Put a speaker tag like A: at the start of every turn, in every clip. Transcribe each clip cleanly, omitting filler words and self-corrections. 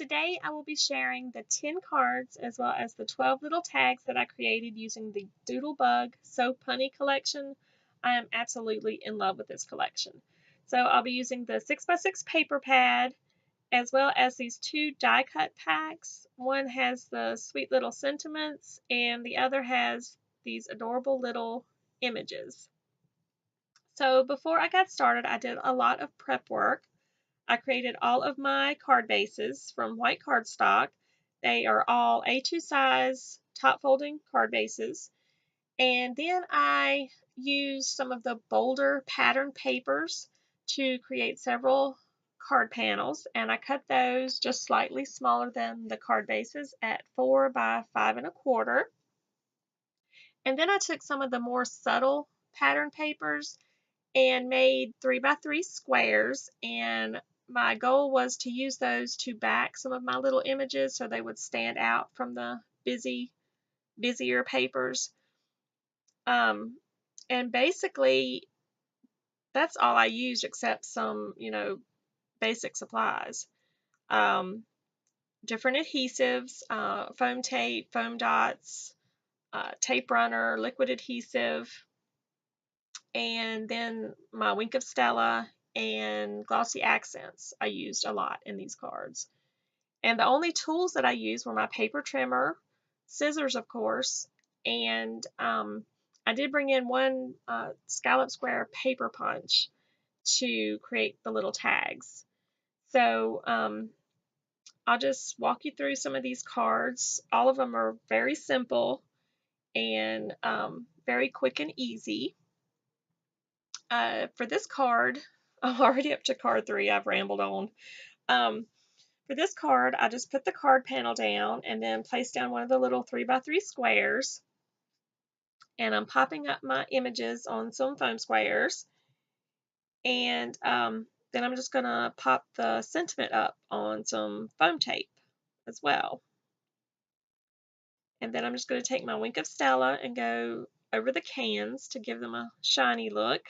A: today I will be sharing the 10 cards as well as the 12 little tags that I created using the Doodlebug So Punny collection. I am absolutely in love with this collection. So I'll be using the 6x6 paper pad as well as these two die cut packs. One has the sweet little sentiments and the other has these adorable little images. So before I got started, I did a lot of prep work. I created all of my card bases from white cardstock. They are all A2 size top folding card bases. And then I used some of the bolder pattern papers to create several card panels, and I cut those just slightly smaller than the card bases at 4 by 5 1/4. And then I took some of the more subtle pattern papers and made 3 by 3 squares, and my goal was to use those to back some of my little images so they would stand out from the busier papers. And basically that's all I used except some, basic supplies. Different adhesives, foam tape, foam dots, tape runner, liquid adhesive, and then my Wink of Stella and glossy accents I used a lot in these cards. And the only tools that I used were my paper trimmer, scissors of course, and I did bring in one scallop square paper punch to create the little tags. So I'll just walk you through some of these cards. All of them are very simple and very quick and easy. For this card, I'm already up to card 3. I've rambled on. For this card, I just put the card panel down and then placed down one of the little 3 by 3 squares. And I'm popping up my images on some foam squares. And then I'm just going to pop the sentiment up on some foam tape as well. And then I'm just going to take my Wink of Stella and go over the cans to give them a shiny look.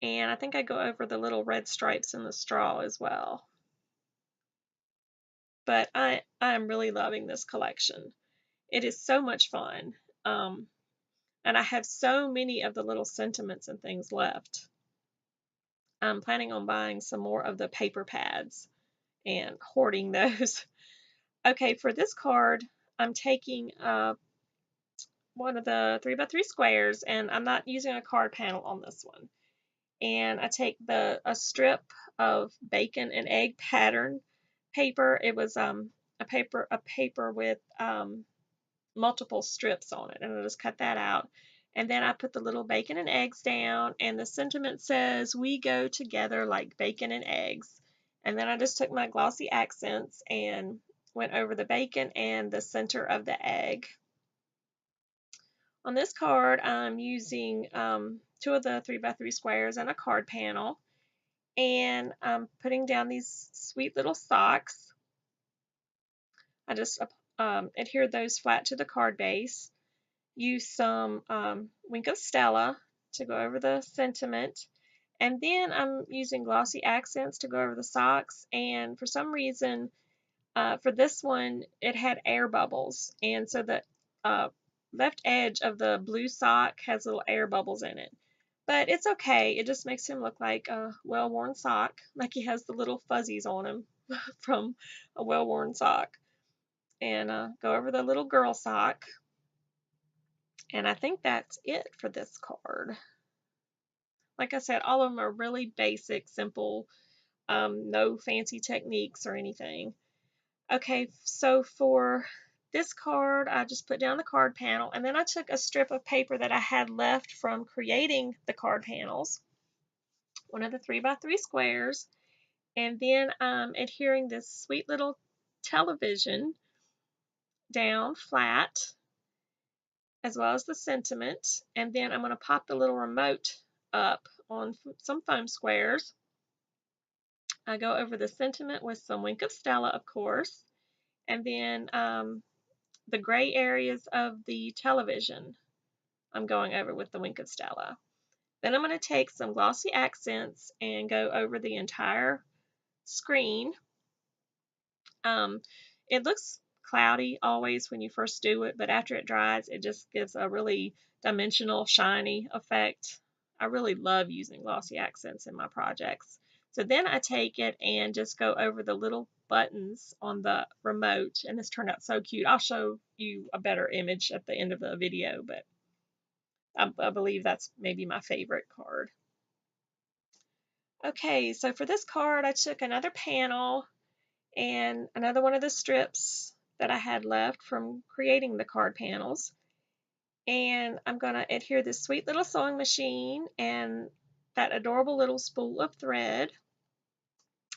A: And I think I go over the little red stripes in the straw as well. But I'm really loving this collection. It is so much fun. And I have so many of the little sentiments and things left. I'm planning on buying some more of the paper pads and hoarding those. Okay, for this card, I'm taking one of the 3 by 3 squares, and I'm not using a card panel on this one. And I take a strip of bacon and egg pattern paper. It was a paper with multiple strips on it, and I just cut that out. And then I put the little bacon and eggs down, and the sentiment says, "We go together like bacon and eggs." And then I just took my glossy accents and went over the bacon and the center of the egg. On this card, I'm using 2 of the 3 by 3 squares and a card panel, and I'm putting down these sweet little socks. I just adhered those flat to the card base. Use some Wink of Stella to go over the sentiment, and then I'm using glossy accents to go over the socks. And for some reason, for this one, it had air bubbles, and so the left edge of the blue sock has little air bubbles in it. But it's okay. It just makes him look like a well-worn sock, like he has the little fuzzies on him from a well-worn sock. And go over the little girl sock. And I think that's it for this card. Like I said, all of them are really basic, simple, no fancy techniques or anything. Okay, so for this card, I just put down the card panel, and then I took a strip of paper that I had left from creating the card panels, one of the 3 by 3 squares, and then I'm adhering this sweet little television down flat, as well as the sentiment, and then I'm going to pop the little remote up on some foam squares. I go over the sentiment with some Wink of Stella, of course, and then the gray areas of the television I'm going over with the Wink of Stella. Then I'm going to take some glossy accents and go over the entire screen. It looks cloudy always when you first do it, but after it dries, it just gives a really dimensional, shiny effect. I really love using glossy accents in my projects. So then I take it and just go over the little buttons on the remote, and this turned out so cute. I'll show you a better image at the end of the video, but I believe that's maybe my favorite card. Okay, so for this card, I took another panel and another one of the strips that I had left from creating the card panels. And I'm going to adhere this sweet little sewing machine and that adorable little spool of thread.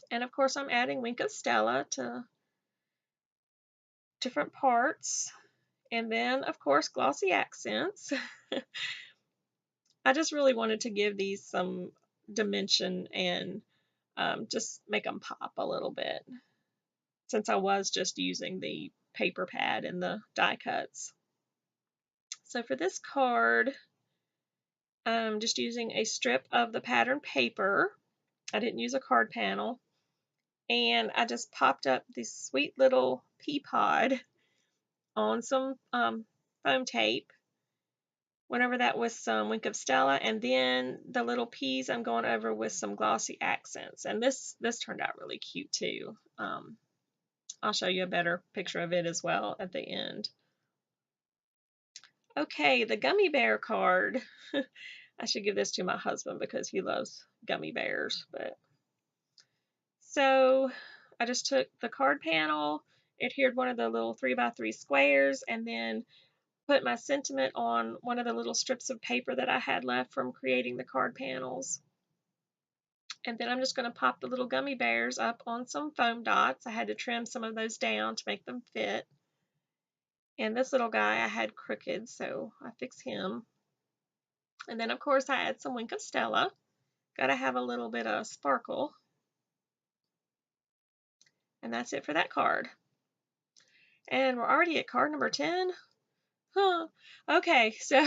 A: And of course, I'm adding Wink of Stella to different parts. And then, of course, glossy accents. I just really wanted to give these some dimension and just make them pop a little bit, since I was just using the paper pad and the die cuts. So for this card, I'm just using a strip of the pattern paper. I didn't use a card panel. And I just popped up this sweet little pea pod on some foam tape. Went over that with some Wink of Stella, and then the little peas I'm going over with some glossy accents. And this turned out really cute too. I'll show you a better picture of it as well at the end. Okay, the gummy bear card. I should give this to my husband because he loves gummy bears. But so I just took the card panel, adhered one of the little 3x3 squares, and then put my sentiment on one of the little strips of paper that I had left from creating the card panels. And then I'm just going to pop the little gummy bears up on some foam dots. I had to trim some of those down to make them fit. And this little guy I had crooked, so I fixed him. And then, of course, I add some Wink of Stella. Got to have a little bit of sparkle. And that's it for that card. And we're already at card number 10. Huh. Okay, so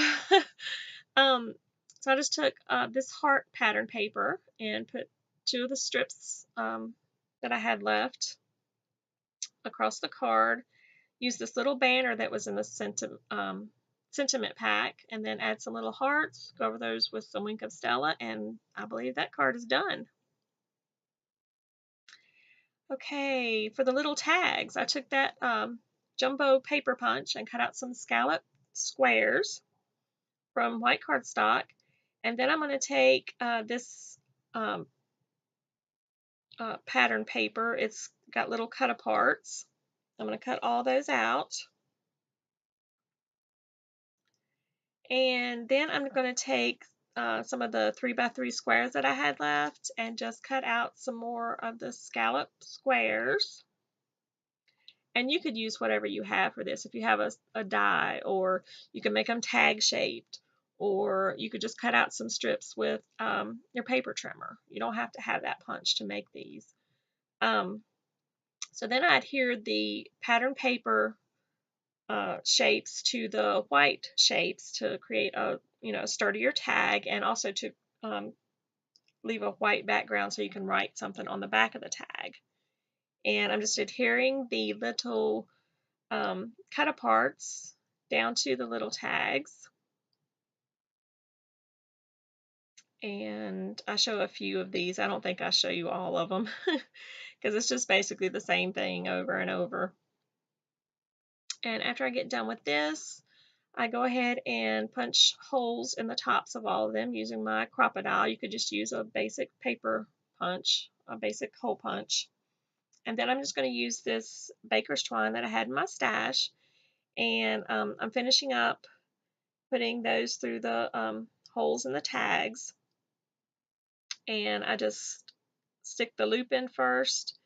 A: so I just took this heart pattern paper and put two of the strips that I had left across the card. Use this little banner that was in the sentiment pack, and then add some little hearts, go over those with some Wink of Stella, and I believe that card is done. Okay, for the little tags, I took that jumbo paper punch and cut out some scallop squares from white cardstock, and then I'm going to take this pattern paper. It's got little cut aparts. I'm going to cut all those out. And then I'm going to take some of the 3x3 squares that I had left and just cut out some more of the scallop squares. And you could use whatever you have for this. If you have a die, or you can make them tag shaped, or you could just cut out some strips with your paper trimmer. You don't have to have that punch to make these. So then I adhered the pattern paper shapes to the white shapes to create a sturdier tag, and also to leave a white background so you can write something on the back of the tag. And I'm just adhering the little cut aparts down to the little tags. And I show a few of these. I don't think I show you all of them because it's just basically the same thing over and over. And after I get done with this, I go ahead and punch holes in the tops of all of them using my Crocodile. You could just use a basic paper punch, a basic hole punch. And then I'm just going to use this baker's twine that I had in my stash, and I'm finishing up putting those through the holes in the tags. And I just stick the loop in first,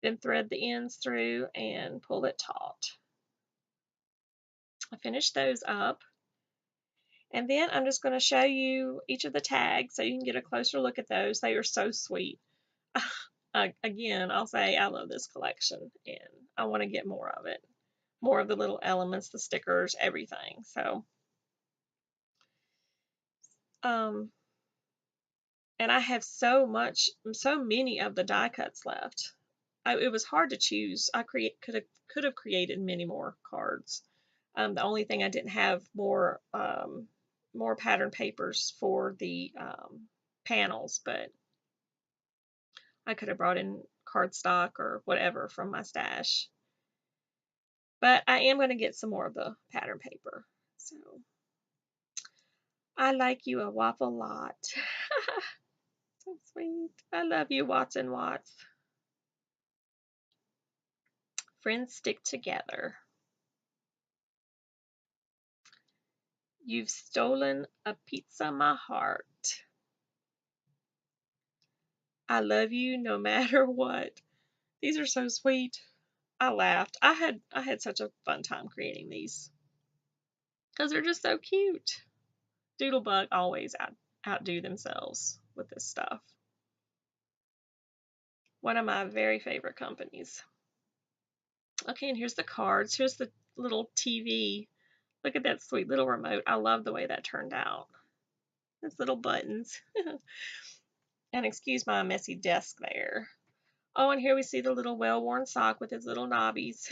A: then thread the ends through and pull it taut. I finished those up. And then I'm just going to show you each of the tags so you can get a closer look at those. They are so sweet. Again, I'll say I love this collection and I want to get more of it. More of the little elements, the stickers, everything. So, and I have so many of the die cuts left. it was hard to choose. I could have created many more cards. The only thing I didn't have more pattern papers for the panels, but I could have brought in cardstock or whatever from my stash. But I am going to get some more of the pattern paper. So I like you a waffle lot. So sweet. I love you, Watson Watts. Friends stick together. You've stolen a pizza, my heart. I love you no matter what. These are so sweet. I laughed. I had such a fun time creating these because they're just so cute. Doodlebug always outdo themselves with this stuff. One of my very favorite companies. Okay, and here's the cards. Here's the little TV. Look at that sweet little remote. I love the way that turned out. Those little buttons. And excuse my messy desk there. Oh, and here we see the little well-worn sock with his little knobbies.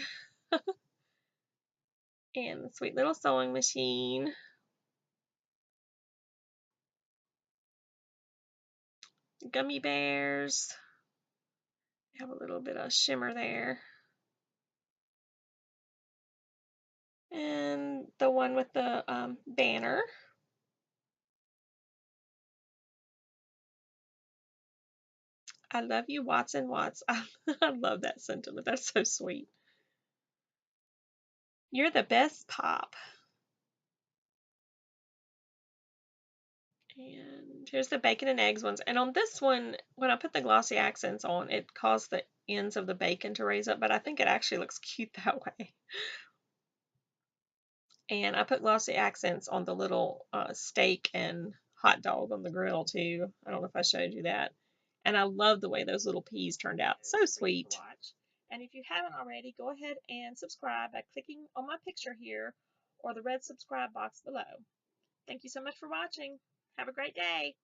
A: And the sweet little sewing machine. Gummy bears. Have a little bit of shimmer there. And the one with the banner. I love you, Watson Watts. I love that sentiment. That's so sweet. You're the best, Pop. And here's the bacon and eggs ones. And on this one, when I put the glossy accents on, it caused the ends of the bacon to raise up, but I think it actually looks cute that way. And I put glossy accents on the little steak and hot dog on the grill too. I don't know if I showed you that. And I love the way those little peas turned out. So sweet. And if you haven't already, go ahead and subscribe by clicking on my picture here or the red subscribe box below. Thank you so much for watching. Have a great day.